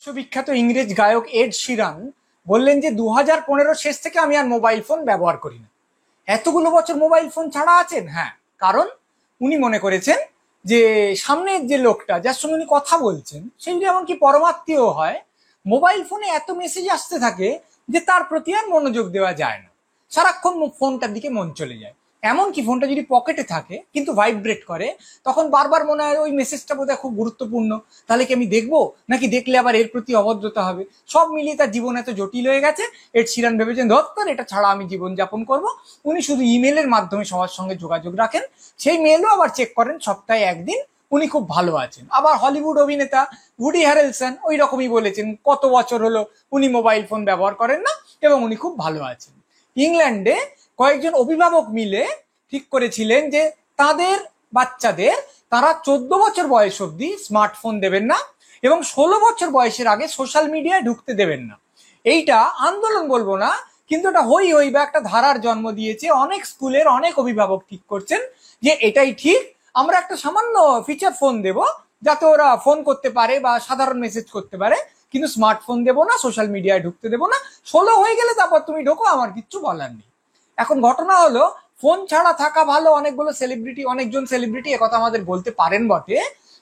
বিশ্ববিখ্যাত ইংরেজ গায়ক এড শিরান বললেন যে 2015 শেষ থেকে আমি আর মোবাইল ফোন ব্যবহার করি না। এতগুলো বছর মোবাইল ফোন ছাড়া আছেন? হ্যাঁ, কারণ উনি মনে করেছেন যে সামনের যে লোকটা যার সঙ্গে উনি কথা বলছেন সে যদি এমনকি পরমাত্মীয় হয়, মোবাইল ফোনে এত মেসেজ আসতে থাকে যে তার প্রতি আর মনোযোগ দেওয়া যায় না, সারাক্ষণ ফোনটার দিকে মন চলে যায়। এমনকি ফোনটা যদি পকেটে থাকে কিন্তু ভাইব্রেট করে, তখন বারবার মনে হয় ওই মেসেজটা বোধহয় খুব গুরুত্বপূর্ণ, তাহলে কি আমি দেখবো, নাকি দেখলে আবার এর প্রতি অভদ্রতা হবে। সব মিলিয়ে তার জীবন এত জটিল হয়ে গেছে, এড শিরান ভেবেছেন ধর এটা ছাড়া আমি জীবন যাপন করব। উনি শুধু ইমেলের মাধ্যমে সবার সঙ্গে যোগাযোগ রাখেন, সেই মেলও আবার চেক করেন সপ্তাহে একদিন। উনি খুব ভালো আছেন। আবার হলিউড অভিনেতা উডি হ্যারেলসন ওই রকমই বলেছেন, কত বছর হলো উনি মোবাইল ফোন ব্যবহার করেন না এবং উনি খুব ভালো আছেন। ইংল্যান্ডে কয়েকজন অভিভাবক মিলে ঠিক করেছিলেন যে তাদের বাচ্চাদের তারা 14 বছর বয়স অবধি স্মার্টফোন দেবেন না এবং 16 বছর বয়সের আগে সোশ্যাল মিডিয়ায় ঢুকতে দেবেন না। এইটা আন্দোলন বলবো না, কিন্তু এটা হই বা একটা ধারার জন্ম দিয়েছে। অনেক স্কুলের অনেক অভিভাবক ঠিক করছেন যে এটাই ঠিক, আমরা একটা সামান্য ফিচার ফোন দেব যাতে ওরা ফোন করতে পারে বা সাধারণ মেসেজ করতে পারে, কিন্তু স্মার্টফোন দেবো না, সোশ্যাল মিডিয়ায় ঢুকতে দেবো না। 16 হয়ে গেলে তারপর তুমি ঢোকো, আমার কিচ্ছু বলার নেই। এখন ঘটনা হলো, ফোন ছাড়া থাকা ভালো। অনেকজন সেলিব্রিটি একথা আমাদের বলতে পারেন বটে,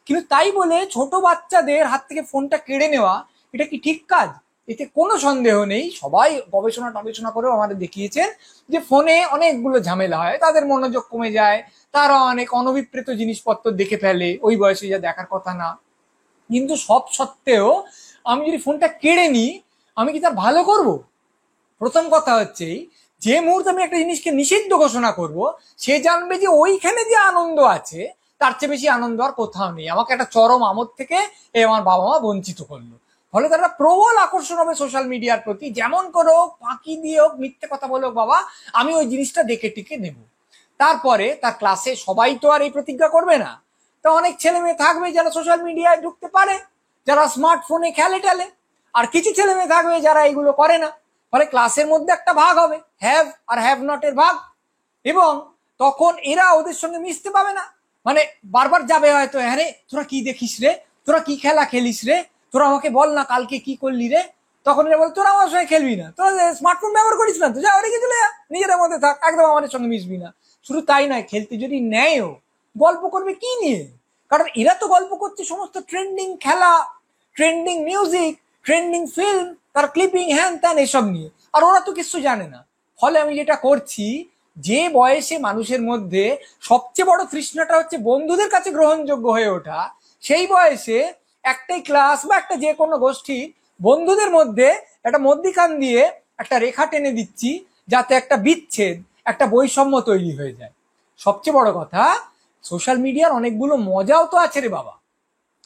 কিন্তু তাই বলে ছোট বাচ্চাদের হাত থেকে ফোনটা কেড়ে নেওয়া এটা কি ঠিক কাজ? এতে কোনো সন্দেহ নেই। সবাই গবেষণা করেও আমাদের দেখিয়েছেন যে ফোনে অনেকগুলো ঝামেলা হয়, তাদের মনোযোগ কমে যায়, তারা অনেক অনভিপ্রেত জিনিসপত্র দেখে ফেলে ওই বয়সে যা দেখার কথা না। কিন্তু সব সত্ত্বেও আমি যদি ফোনটা কেড়ে নিই, আমি কি তার ভালো করব? প্রথম কথা হচ্ছে, যে মুহূর্তে আমি একটা জিনিসকে নিষিদ্ধ ঘোষণা করব, সে জানবে যে ওইখানে যে আনন্দ আছে তার চেয়ে বেশি আনন্দ আর কোথাও নেই। আমাকে একটা চরম আমোদ থেকে আমার বাবা মা বঞ্চিত করলো। ফলে তার একটা প্রবল আকর্ষণ হবে সোশ্যাল মিডিয়ার প্রতি। যেমন করে হোক, ফাঁকি দিয়ে হোক, মিথ্যে কথা বলে হোক, বাবা আমি ওই জিনিসটা দেখে টিকে নেব। তারপরে তার ক্লাসে সবাই তো আর এই প্রতিজ্ঞা করবে না। তো অনেক ছেলে মেয়ে থাকবে যারা সোশ্যাল মিডিয়ায় ঢুকতে পারে, যারা স্মার্টফোনে খেলে টেলে, আর কিছু ছেলে মেয়ে থাকবে যারা এগুলো করে না। ফলে ক্লাসের মধ্যে একটা ভাগ হবে, হ্যাভ আর হ্যাভ নট এর ভাগ, এবং তখন এরা ওদের সঙ্গে মিশতে পাবে না। মানে বারবার যাবে হয়তো, হ্যাঁ রে তোরা কি দেখিস রে, তোরা কি খেলা খেলিস রে, তোরা আমাকে বল না কালকে কি করলি রে। তখন এরা বল তোরা আমার সঙ্গে খেলবি না, তোরা স্মার্টফোন ব্যবহার করিস না, তো যা ওদিকে চলে যা, নিজেদের মধ্যে থাক, একদম আমাদের সঙ্গে মিশবি না। শুধু তাই নয়, খেলতে যদি নেয়ও, গল্প করবে কি নিয়ে? কারণ এরা তো গল্প করছে সমস্ত ট্রেন্ডিং খেলা, ট্রেন্ডিং মিউজিক, ট্রেন্ডিং ফিল্ম, তার ক্লিপিং, হ্যান ত্যান এসব নিয়ে, আর ওরা তো কিছু জানে না। ফলে আমি যেটা করছি, যে বয়সে মানুষের মধ্যে সবচেয়ে বড় তৃষ্ণাটা হচ্ছে বন্ধুদের কাছে গ্রহণযোগ্য হয়ে ওঠা, সেই বয়সে একটাই ক্লাস বা একটা যে কোনো গোষ্ঠী বন্ধুদের মধ্যে একটা মধ্যিখান দিয়ে একটা রেখা টেনে দিচ্ছি, যাতে একটা বিচ্ছেদ, একটা বৈষম্য তৈরি হয়ে যায়। সবচেয়ে বড় কথা, সোশ্যাল মিডিয়ার অনেকগুলো মজাও তো আছে রে বাবা।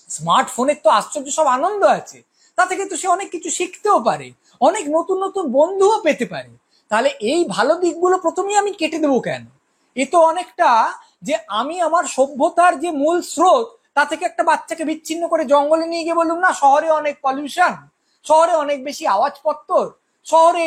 স্মার্টফোনের তো আশ্চর্য সব আনন্দ আছে, তা থেকে তো সে অনেক কিছু শিখতেও পারে, অনেক নতুন নতুন বন্ধুও পেতে পারে। তাহলে এই ভালো দিকগুলো প্রথমেই আমি কেটে দেবো কেন? এ তো অনেকটা যে আমি আমার সভ্যতার যে মূল স্রোত তা থেকে একটা বাচ্চাকে বিচ্ছিন্ন করে জঙ্গলে নিয়ে গিয়ে বললাম না শহরে অনেক পলিউশন, শহরে অনেক বেশি আওয়াজপত্র, শহরে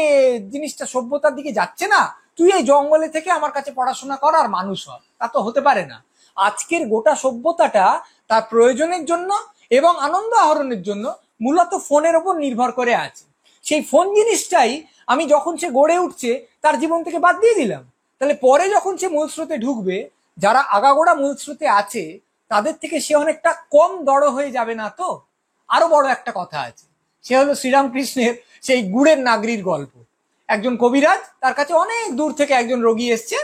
জিনিসটা সভ্যতার দিকে যাচ্ছে না, তুই এই জঙ্গলে থেকে আমার কাছে পড়াশোনা কর আর মানুষ হ। তা তো হতে পারে না। আজকের গোটা সভ্যতাটা তার প্রয়োজনের জন্য এবং আনন্দ আহরণের জন্য মূলত ফোনের ওপর নির্ভর করে আছে। সেই ফোন জিনিসটাই আমি যখন সে গড়ে উঠছে তার জীবন থেকে বাদ দিয়ে দিলাম। তাহলে পরে যখন সে মূল স্রোতে ঢুকবে, যারা আগাগোড়া মূল স্রোতে আছে তাদের থেকে সে অনেকটা কম দড় হয়ে যাবে না তো? আরো বড় একটা কথা আছে, সে হলো শ্রীরামকৃষ্ণের সেই গুড়ের নাগরির গল্প। একজন কবিরাজ, তার কাছে অনেক দূর থেকে একজন রোগী এসছে।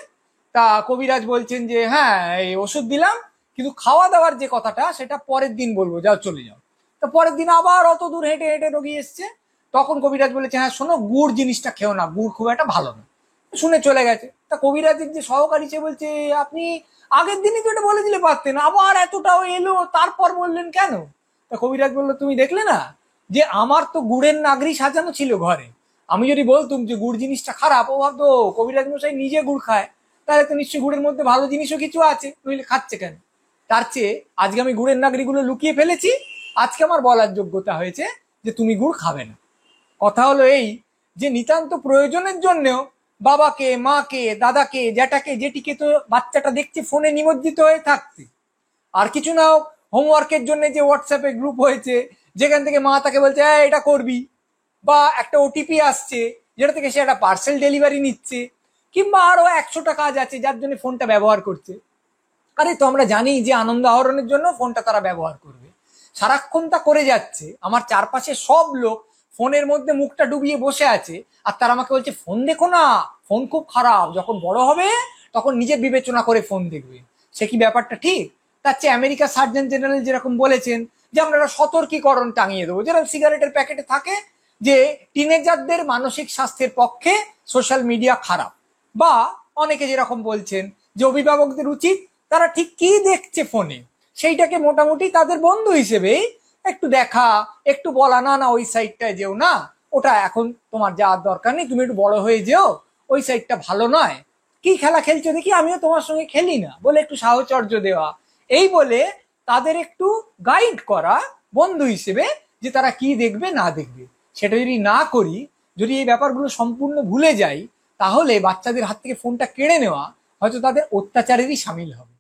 তা কবিরাজ বলছেন যে হ্যাঁ এই ওষুধ দিলাম, কিন্তু খাওয়া দাওয়ার যে কথাটা সেটা পরের দিন বলবো, যাও চলে যাও। তো পরের দিন আবার অত দূর হেঁটে হেঁটে রোগী এসছে। তখন কবিরাজ বলেছে হ্যাঁ শোনো, গুড় জিনিসটা খেও না, গুড় খুব একটা ভালো না। শুনে চলে গেছে। তা কবিরাজের যে সহকারী সে বলছে আপনি আগের দিনই তো এটা বলে দিলে পারতেন, আবার এতটাও এলো তারপর বললেন কেন? তা কবিরাজ বললো তুমি দেখলে না যে আমার তো গুড়ের নাগরি সাজানো ছিল ঘরে, আমি যদি বলতুম যে গুড় জিনিসটা খারাপ, ও ভাবতো কবিরাজ মশাই নিজে গুড় খায়, তাহলে তো নিশ্চয়ই গুড়ের মধ্যে ভালো জিনিসও কিছু আছে, নইলে খাচ্ছে কেন? তার চেয়ে আজকে আমি গুড়ের নাগরিগুলো লুকিয়ে ফেলেছি, আজকে আমার বলার যোগ্যতা হয়েছে যে তুমি গুড় খাবে না। কথা হলো এই যে নিতান্ত প্রয়োজনের জন্যও বাবাকে, মাকে, দাদাকে, জ্যাঠাকে, জেঠিকে তো বাচ্চাটা দেখছে ফোনে নিমজ্জিত হয়ে থাকতে। আর কিছু না হোক, হোমওয়ার্কের জন্য যে হোয়াটসঅ্যাপে গ্রুপ হয়েছে, যেখান থেকে মা তাকে বলছে হ্যাঁ এটা করবি, বা একটা ওটিপি আসছে যেটা থেকে সে একটা পার্সেল ডেলিভারি নিচ্ছে, কিংবা আরো 100টা কাজ আছে যার জন্য ফোনটা ব্যবহার করছে। আরে তো আমরা জানি যে আনন্দ আহরণের জন্য ফোনটা তারা ব্যবহার করবে, সারাক্ষণ তা করে যাচ্ছে। আমার চারপাশে সব লোক ফোনের মধ্যে মুখটা ডুবিয়ে বসে আছে, আর তারা আমাকে বলছে ফোন দেখো না, ফোন খুব খারাপ, যখন বড় হবে তখন নিজের বিবেচনা করে ফোন দেখবে। সে কি ব্যাপারটা ঠিক? তার চেয়ে আমেরিকা সার্জন জেনারেল যেরকম বলেছেন যে আমরা একটা সতর্কীকরণ টাঙিয়ে দেবো, যেরকম সিগারেটের প্যাকেটে থাকে যে টিনেজারদের মানসিক স্বাস্থ্যের পক্ষে সোশ্যাল মিডিয়া খারাপ। বা অনেকে যেরকম বলছেন যে অভিভাবকদের উচিত তারা ঠিক কি দেখছে ফোনে সেইটাকে মোটামুটি তাদের বন্ধু হিসেবে একটু দেখা, একটু বলা না না ওই সাইডটায় যেও না, ওটা এখন তোমার যাওয়ার দরকার নেই, তুমি একটু বড় হয়ে যেও, ওই সাইডটা ভালো নয়, কি খেলা খেলছো দেখি, আমিও তোমার সঙ্গে খেলি না, বলে একটু সাহচর্য দেওয়া, এই বলে তাদের একটু গাইড করা বন্ধু হিসেবে যে তারা কি দেখবে না দেখবে। সেটা যদি না করি, যদি এই ব্যাপারগুলো সম্পূর্ণ ভুলে যাই, তাহলে বাচ্চাদের হাত থেকে ফোনটা কেড়ে নেওয়া হয়তো তাদের অত্যাচারেরই সামিল হবে।